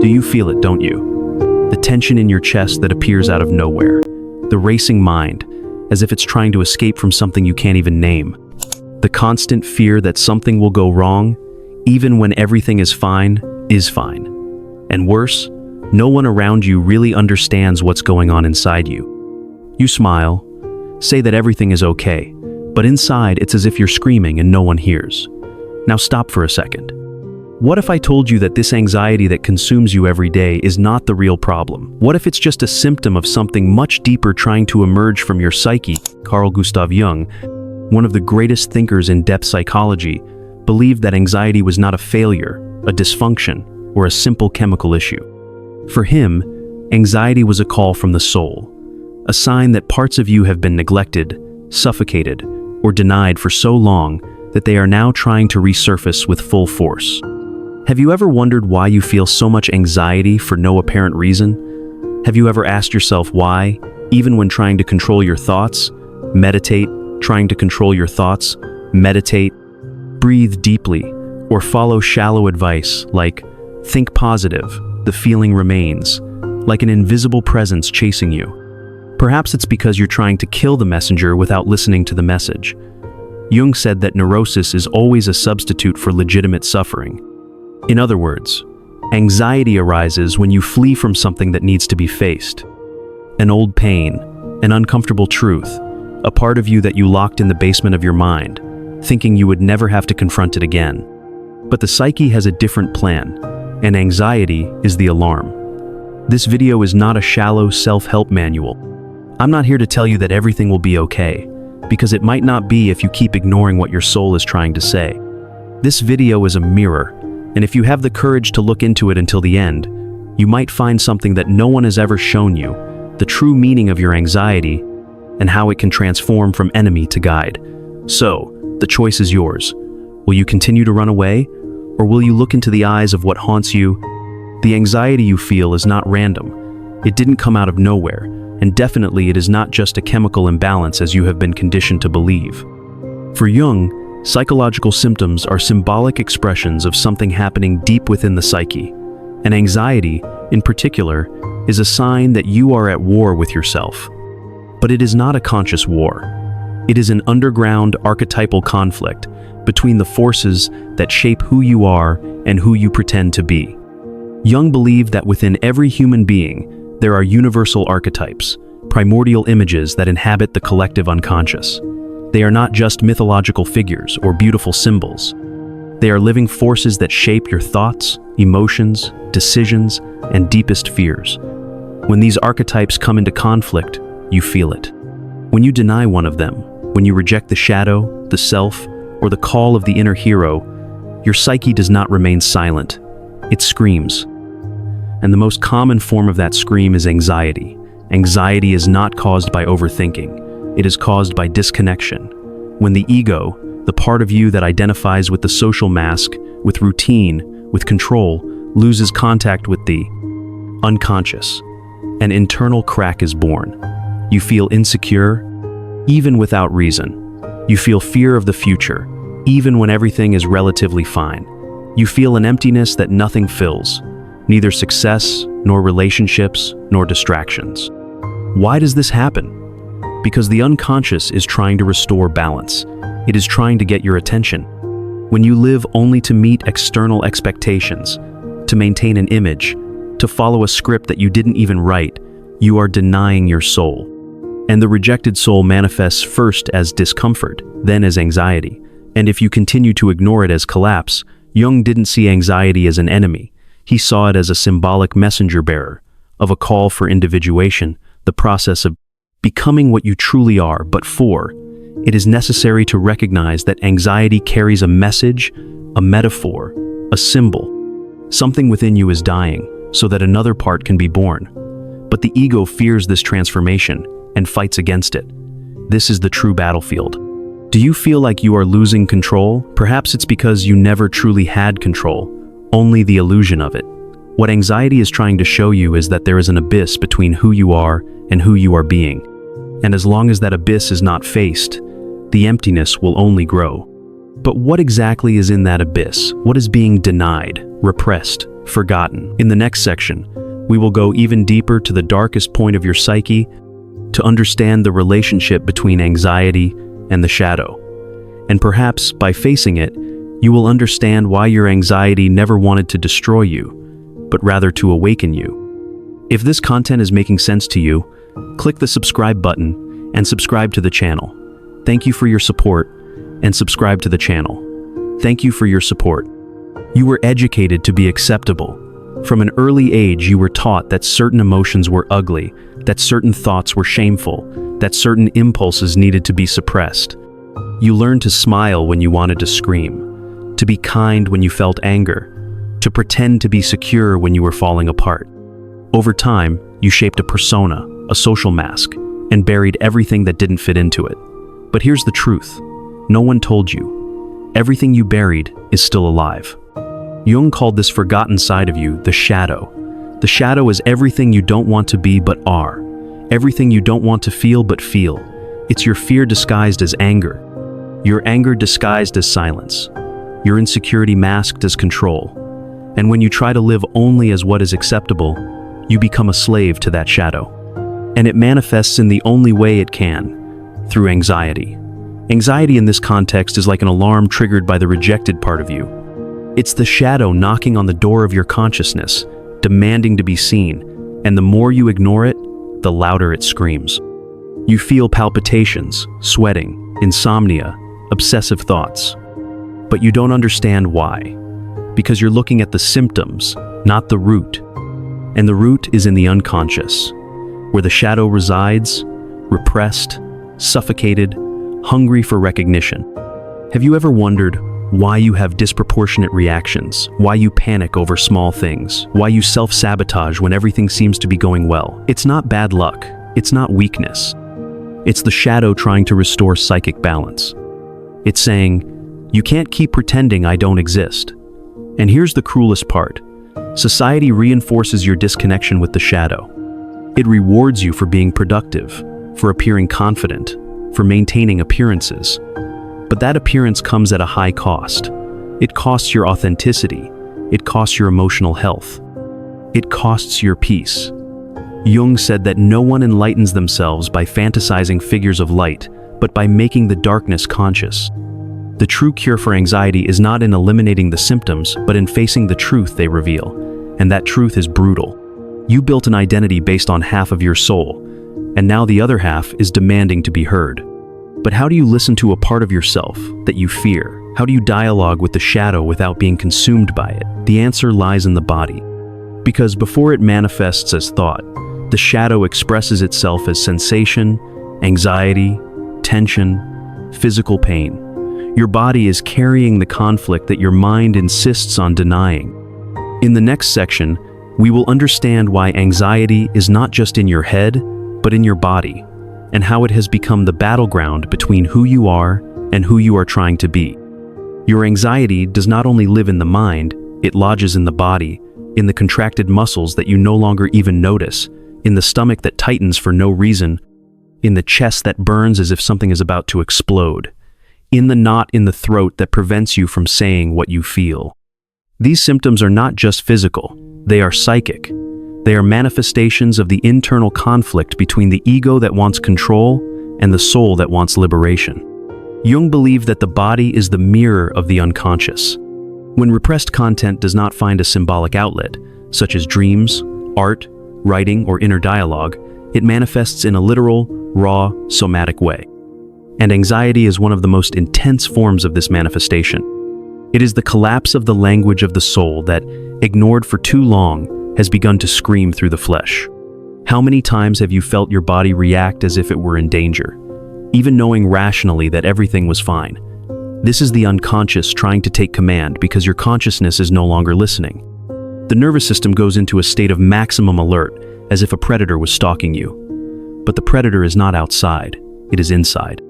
Do you feel it, don't you? The tension in your chest that appears out of nowhere. The racing mind, as if it's trying to escape from something you can't even name. The constant fear that something will go wrong, even when everything is fine. And worse, no one around you really understands what's going on inside you. You smile, say that everything is okay, but inside it's as if you're screaming and no one hears. Now stop for a second. What if I told you that this anxiety that consumes you every day is not the real problem? What if it's just a symptom of something much deeper trying to emerge from your psyche? Carl Jung, one of the greatest thinkers in depth psychology, believed that anxiety was not a failure, a dysfunction, or a simple chemical issue. For him, anxiety was a call from the soul, a sign that parts of you have been neglected, suffocated, or denied for so long that they are now trying to resurface with full force. Have you ever wondered why you feel so much anxiety for no apparent reason? Have you ever asked yourself why, even when trying to control your thoughts? Meditate, trying to control your thoughts, meditate, breathe deeply, or follow shallow advice like, think positive, the feeling remains, like an invisible presence chasing you. Perhaps it's because you're trying to kill the messenger without listening to the message. Jung said that neurosis is always a substitute for legitimate suffering. In other words, anxiety arises when you flee from something that needs to be faced. An old pain, an uncomfortable truth, a part of you that you locked in the basement of your mind, thinking you would never have to confront it again. But the psyche has a different plan, and anxiety is the alarm. This video is not a shallow self-help manual. I'm not here to tell you that everything will be okay, because it might not be if you keep ignoring what your soul is trying to say. This video is a mirror, and if you have the courage to look into it until the end, you might find something that no one has ever shown you, the true meaning of your anxiety, and how it can transform from enemy to guide. So, the choice is yours. Will you continue to run away, or will you look into the eyes of what haunts you? The anxiety you feel is not random. It didn't come out of nowhere, and definitely it is not just a chemical imbalance as you have been conditioned to believe. For Jung, psychological symptoms are symbolic expressions of something happening deep within the psyche, and anxiety, in particular, is a sign that you are at war with yourself. But it is not a conscious war. It is an underground archetypal conflict between the forces that shape who you are and who you pretend to be. Jung believed that within every human being, there are universal archetypes, primordial images that inhabit the collective unconscious. They are not just mythological figures or beautiful symbols. They are living forces that shape your thoughts, emotions, decisions, and deepest fears. When these archetypes come into conflict, you feel it. When you deny one of them, when you reject the shadow, the self, or the call of the inner hero, your psyche does not remain silent. It screams. And the most common form of that scream is anxiety. Anxiety is not caused by overthinking. It is caused by disconnection. When the ego, the part of you that identifies with the social mask, with routine, with control, loses contact with the unconscious, an internal crack is born. You feel insecure, even without reason. You feel fear of the future, even when everything is relatively fine. You feel an emptiness that nothing fills, neither success, nor relationships, nor distractions. Why does this happen? Because the unconscious is trying to restore balance. It is trying to get your attention. When you live only to meet external expectations, to maintain an image, to follow a script that you didn't even write, you are denying your soul. And the rejected soul manifests first as discomfort, then as anxiety. And if you continue to ignore it as collapse, Jung didn't see anxiety as an enemy. He saw it as a symbolic messenger bearer of a call for individuation, the process of becoming what you truly are. But it is necessary to recognize that anxiety carries a message, a metaphor, a symbol. Something within you is dying so that another part can be born. But the ego fears this transformation and fights against it. This is the true battlefield. Do you feel like you are losing control? Perhaps it's because you never truly had control, only the illusion of it. What anxiety is trying to show you is that there is an abyss between who you are and who you are being. And as long as that abyss is not faced, the emptiness will only grow. But what exactly is in that abyss? What is being denied, repressed, forgotten? In the next section, we will go even deeper to the darkest point of your psyche to understand the relationship between anxiety and the shadow. And perhaps, by facing it, you will understand why your anxiety never wanted to destroy you, but rather to awaken you. If this content is making sense to you, click the subscribe button and subscribe to the channel. Thank you for your support, and subscribe to the channel. Thank you for your support. You were educated to be acceptable. From an early age, you were taught that certain emotions were ugly, that certain thoughts were shameful, that certain impulses needed to be suppressed. You learned to smile when you wanted to scream, to be kind when you felt anger, to pretend to be secure when you were falling apart. Over time, you shaped a persona, a social mask, and buried everything that didn't fit into it. But here's the truth. No one told you. Everything you buried is still alive. Jung called this forgotten side of you the shadow. The shadow is everything you don't want to be but are. Everything you don't want to feel but feel. It's your fear disguised as anger. Your anger disguised as silence. Your insecurity masked as control. And when you try to live only as what is acceptable, you become a slave to that shadow. And it manifests in the only way it can, through anxiety. Anxiety in this context is like an alarm triggered by the rejected part of you. It's the shadow knocking on the door of your consciousness, demanding to be seen, and the more you ignore it, the louder it screams. You feel palpitations, sweating, insomnia, obsessive thoughts. But you don't understand why, because you're looking at the symptoms, not the root. And the root is in the unconscious, where the shadow resides, repressed, suffocated, hungry for recognition. Have you ever wondered why you have disproportionate reactions, why you panic over small things, why you self-sabotage when everything seems to be going well? It's not bad luck, it's not weakness. It's the shadow trying to restore psychic balance. It's saying, you can't keep pretending I don't exist. And here's the cruelest part. Society reinforces your disconnection with the shadow. It rewards you for being productive, for appearing confident, for maintaining appearances. But that appearance comes at a high cost. It costs your authenticity. It costs your emotional health. It costs your peace. Jung said that no one enlightens themselves by fantasizing figures of light, but by making the darkness conscious. The true cure for anxiety is not in eliminating the symptoms, but in facing the truth they reveal. And that truth is brutal. You built an identity based on half of your soul, and now the other half is demanding to be heard. But how do you listen to a part of yourself that you fear? How do you dialogue with the shadow without being consumed by it? The answer lies in the body. Because before it manifests as thought, the shadow expresses itself as sensation, anxiety, tension, physical pain. Your body is carrying the conflict that your mind insists on denying. In the next section, we will understand why anxiety is not just in your head, but in your body, and how it has become the battleground between who you are and who you are trying to be. Your anxiety does not only live in the mind, it lodges in the body, in the contracted muscles that you no longer even notice, in the stomach that tightens for no reason, in the chest that burns as if something is about to explode, in the knot in the throat that prevents you from saying what you feel. These symptoms are not just physical, they are psychic. They are manifestations of the internal conflict between the ego that wants control and the soul that wants liberation. Jung believed that the body is the mirror of the unconscious. When repressed content does not find a symbolic outlet, such as dreams, art, writing, or inner dialogue, it manifests in a literal, raw, somatic way. And anxiety is one of the most intense forms of this manifestation. It is the collapse of the language of the soul that, ignored for too long, has begun to scream through the flesh. How many times have you felt your body react as if it were in danger, even knowing rationally that everything was fine? This is the unconscious trying to take command because your consciousness is no longer listening. The nervous system goes into a state of maximum alert, as if a predator was stalking you. But the predator is not outside, it is inside.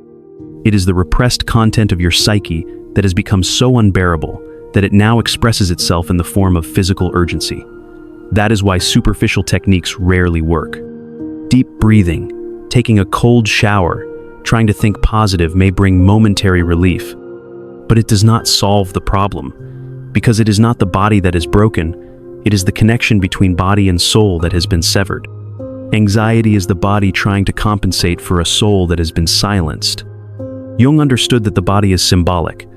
It is the repressed content of your psyche that has become so unbearable that it now expresses itself in the form of physical urgency. That is why superficial techniques rarely work. Deep breathing, taking a cold shower, trying to think positive may bring momentary relief. But it does not solve the problem, because it is not the body that is broken, it is the connection between body and soul that has been severed. Anxiety is the body trying to compensate for a soul that has been silenced. Jung understood that the body is symbolic.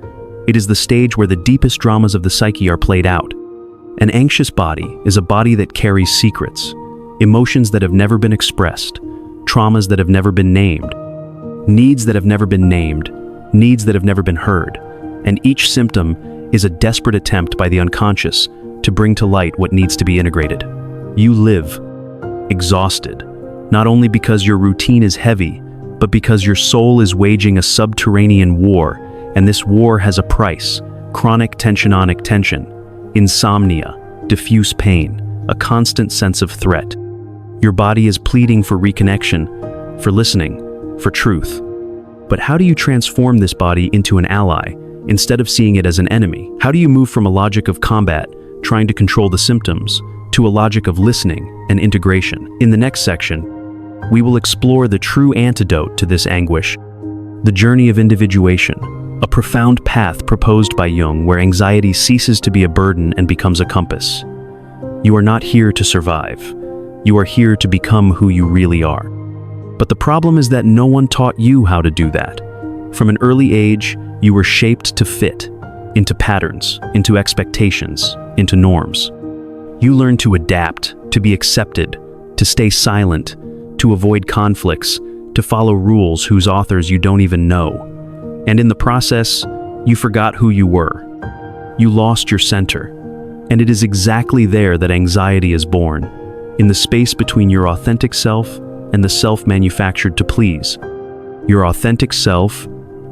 It is the stage where the deepest dramas of the psyche are played out. An anxious body is a body that carries secrets, emotions that have never been expressed, traumas that have never been named, needs that have never been named, needs that have never been heard, and each symptom is a desperate attempt by the unconscious to bring to light what needs to be integrated. You live exhausted, not only because your routine is heavy, but because your soul is waging a subterranean war, and this war has a price: chronic tensionic tension, insomnia, diffuse pain, a constant sense of threat. Your body is pleading for reconnection, for listening, for truth. But how do you transform this body into an ally, instead of seeing it as an enemy? How do you move from a logic of combat, trying to control the symptoms, to a logic of listening and integration? In the next section, we will explore the true antidote to this anguish, the journey of individuation, a profound path proposed by Jung where anxiety ceases to be a burden and becomes a compass. You are not here to survive. You are here to become who you really are. But the problem is that no one taught you how to do that. From an early age, you were shaped to fit, into patterns, into expectations, into norms. You learned to adapt, to be accepted, to stay silent, to avoid conflicts, to follow rules whose authors you don't even know. And in the process, you forgot who you were. You lost your center. And it is exactly there that anxiety is born, in the space between your authentic self and the self manufactured to please. Your authentic self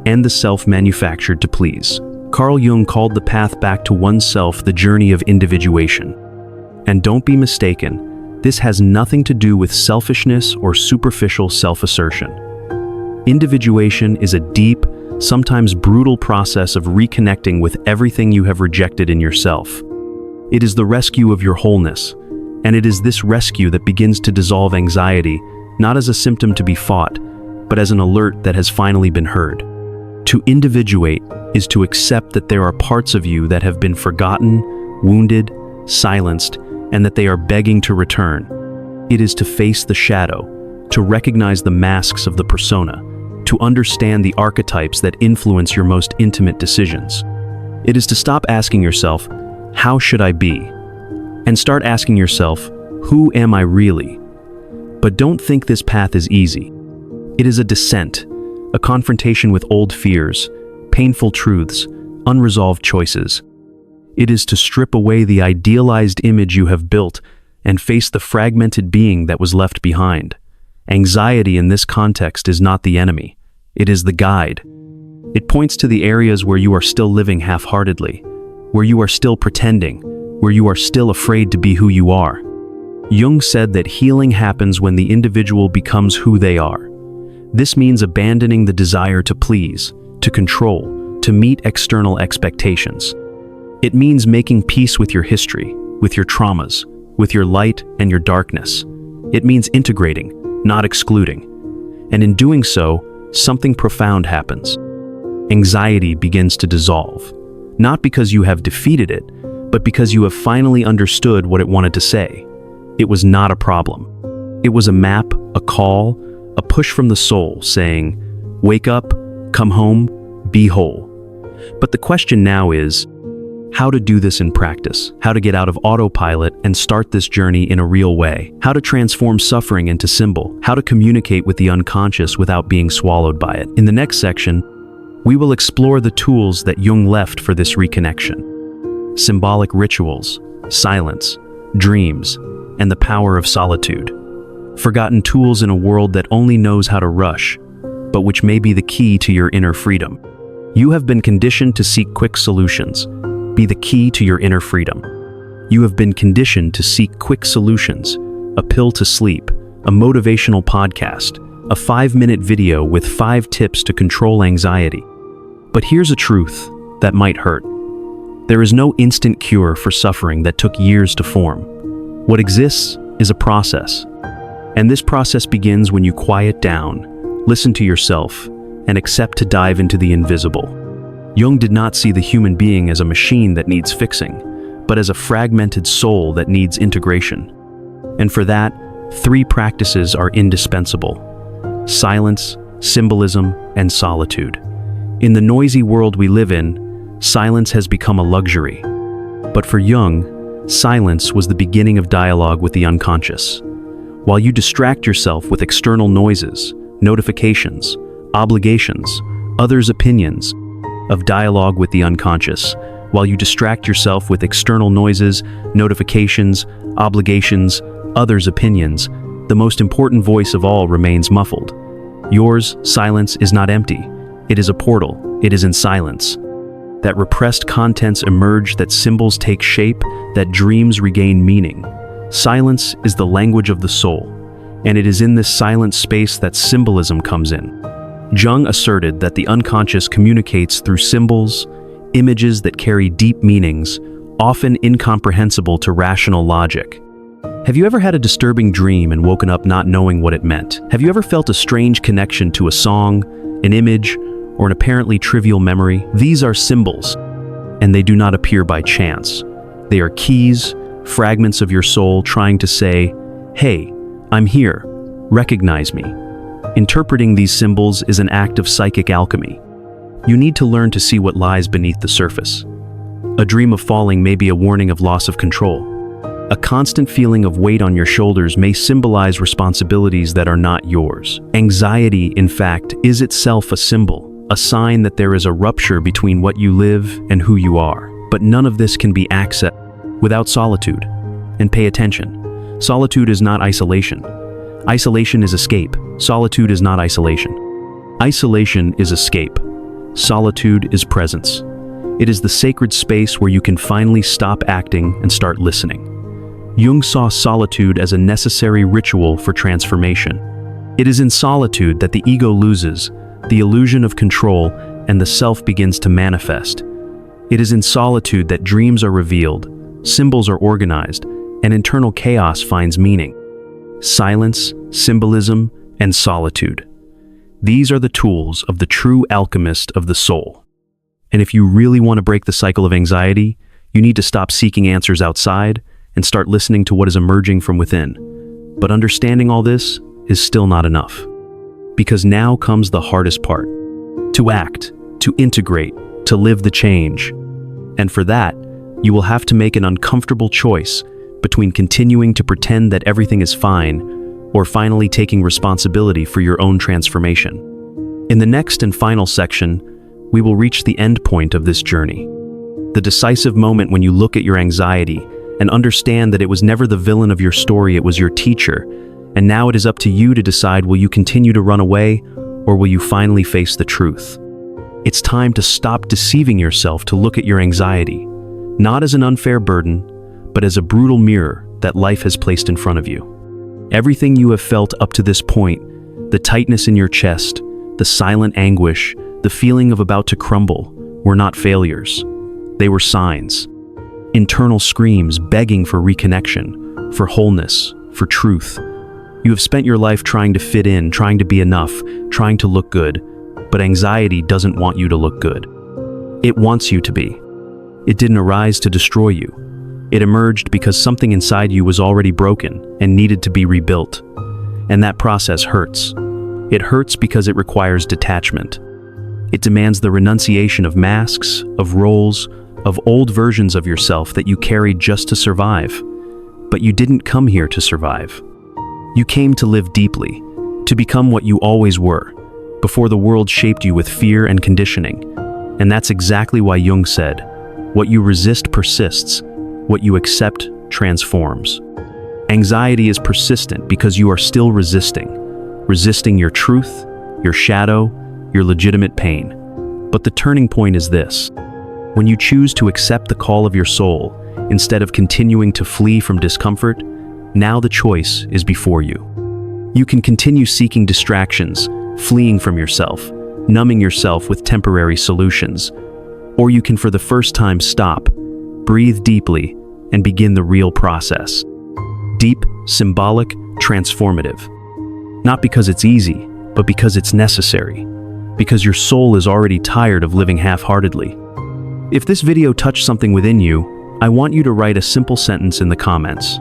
and the self manufactured to please. Carl Jung called the path back to oneself the journey of individuation. And don't be mistaken, this has nothing to do with selfishness or superficial self-assertion. Individuation is a deep, sometimes brutal process of reconnecting with everything you have rejected in yourself. It is the rescue of your wholeness, and it is this rescue that begins to dissolve anxiety, not as a symptom to be fought, but as an alert that has finally been heard. To individuate is to accept that there are parts of you that have been forgotten, wounded, silenced, and that they are begging to return. It is to face the shadow, to recognize the masks of the persona, to understand the archetypes that influence your most intimate decisions. It is to stop asking yourself, how should I be? And start asking yourself, who am I really? But don't think this path is easy. It is a descent, a confrontation with old fears, painful truths, unresolved choices. It is to strip away the idealized image you have built and face the fragmented being that was left behind. Anxiety in this context is not the enemy. It is the guide. It points to the areas where you are still living half-heartedly, where you are still pretending, where you are still afraid to be who you are. Jung said that healing happens when the individual becomes who they are. This means abandoning the desire to please, to control, to meet external expectations. It means making peace with your history, with your traumas, with your light and your darkness. It means integrating, not excluding. And in doing so, something profound happens. Anxiety begins to dissolve, not because you have defeated it, but because you have finally understood what it wanted to say. It was not a problem. It was a map, a call, a push from the soul saying, wake up, come home, be whole. But the question now is, how to do this in practice, how to get out of autopilot and start this journey in a real way, how to transform suffering into symbol, how to communicate with the unconscious without being swallowed by it. In the next section, we will explore the tools that Jung left for this reconnection: symbolic rituals, silence, dreams, and the power of solitude. Forgotten tools in a world that only knows how to rush, but which may be the key to your inner freedom. You have been conditioned to seek quick solutions. Be the key to your inner freedom. You have been conditioned to seek quick solutions, a pill to sleep, a motivational podcast, a 5-minute video with 5 tips to control anxiety. But here's a truth that might hurt. There is no instant cure for suffering that took years to form. What exists is a process. And this process begins when you quiet down, listen to yourself, and accept to dive into the invisible. Jung did not see the human being as a machine that needs fixing, but as a fragmented soul that needs integration. And for that, 3 practices are indispensable: silence, symbolism, and solitude. In the noisy world we live in, silence has become a luxury. But for Jung, silence was the beginning of dialogue with the unconscious. While you distract yourself with external noises, notifications, obligations, others' opinions, of dialogue with the unconscious, while you distract yourself with external noises, notifications, obligations, others' opinions, the most important voice of all remains muffled. Yours, silence, is not empty. It is a portal. It is in silence that repressed contents emerge, that symbols take shape, that dreams regain meaning. Silence is the language of the soul, and it is in this silent space that symbolism comes in. Jung asserted that the unconscious communicates through symbols, images that carry deep meanings, often incomprehensible to rational logic. Have you ever had a disturbing dream and woken up not knowing what it meant? Have you ever felt a strange connection to a song, an image, or an apparently trivial memory? These are symbols, and they do not appear by chance. They are keys, fragments of your soul trying to say, "Hey, I'm here. Recognize me." Interpreting these symbols is an act of psychic alchemy. You need to learn to see what lies beneath the surface. A dream of falling may be a warning of loss of control. A constant feeling of weight on your shoulders may symbolize responsibilities that are not yours. Anxiety, in fact, is itself a symbol, a sign that there is a rupture between what you live and who you are. But none of this can be accessed without solitude. And pay attention. Solitude is not isolation. Isolation is escape. Solitude is not isolation. Isolation is escape. Solitude is presence. It is the sacred space where you can finally stop acting and start listening. Jung saw solitude as a necessary ritual for transformation. It is in solitude that the ego loses, the illusion of control, and the self begins to manifest. It is in solitude that dreams are revealed, symbols are organized, and internal chaos finds meaning. Silence, symbolism, and solitude. These are the tools of the true alchemist of the soul. And if you really want to break the cycle of anxiety, you need to stop seeking answers outside and start listening to what is emerging from within. But understanding all this is still not enough. Because now comes the hardest part. To act, to integrate, to live the change. And for that, you will have to make an uncomfortable choice between continuing to pretend that everything is fine or finally taking responsibility for your own transformation. In the next and final section, we will reach the end point of this journey. The decisive moment when you look at your anxiety and understand that it was never the villain of your story, it was your teacher, and now it is up to you to decide, will you continue to run away or will you finally face the truth? It's time to stop deceiving yourself, to look at your anxiety, not as an unfair burden, but as a brutal mirror that life has placed in front of you. Everything you have felt up to this point, the tightness in your chest, the silent anguish, the feeling of about to crumble, were not failures. They were signs. Internal screams begging for reconnection, for wholeness, for truth. You have spent your life trying to fit in, trying to be enough, trying to look good, but anxiety doesn't want you to look good. It wants you to be. It didn't arise to destroy you. It emerged because something inside you was already broken and needed to be rebuilt. And that process hurts. It hurts because it requires detachment. It demands the renunciation of masks, of roles, of old versions of yourself that you carried just to survive. But you didn't come here to survive. You came to live deeply, to become what you always were, before the world shaped you with fear and conditioning. And that's exactly why Jung said, "What you resist persists. What you accept transforms." Anxiety is persistent because you are still resisting your truth, your shadow, your legitimate pain. But the turning point is this: when you choose to accept the call of your soul, instead of continuing to flee from discomfort, now the choice is before you. You can continue seeking distractions, fleeing from yourself, numbing yourself with temporary solutions, or you can for the first time stop, breathe deeply, and begin the real process. Deep, symbolic, transformative. Not because it's easy, but because it's necessary. because your soul is already tired of living half-heartedly. If this video touched something within you, I want you to write a simple sentence in the comments.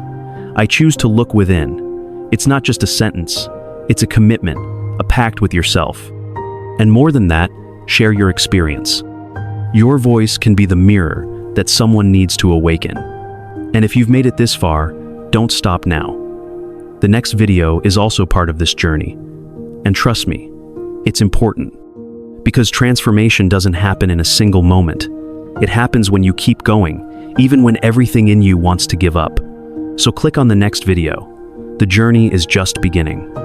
I choose to look within. It's not just a sentence, it's a commitment, a pact with yourself. And more than that, share your experience. Your voice can be the mirror that someone needs to awaken. And if you've made it this far, don't stop now. The next video is also part of this journey. And trust me, it's important. Because transformation doesn't happen in a single moment. It happens when you keep going, even when everything in you wants to give up. So click on the next video. The journey is just beginning.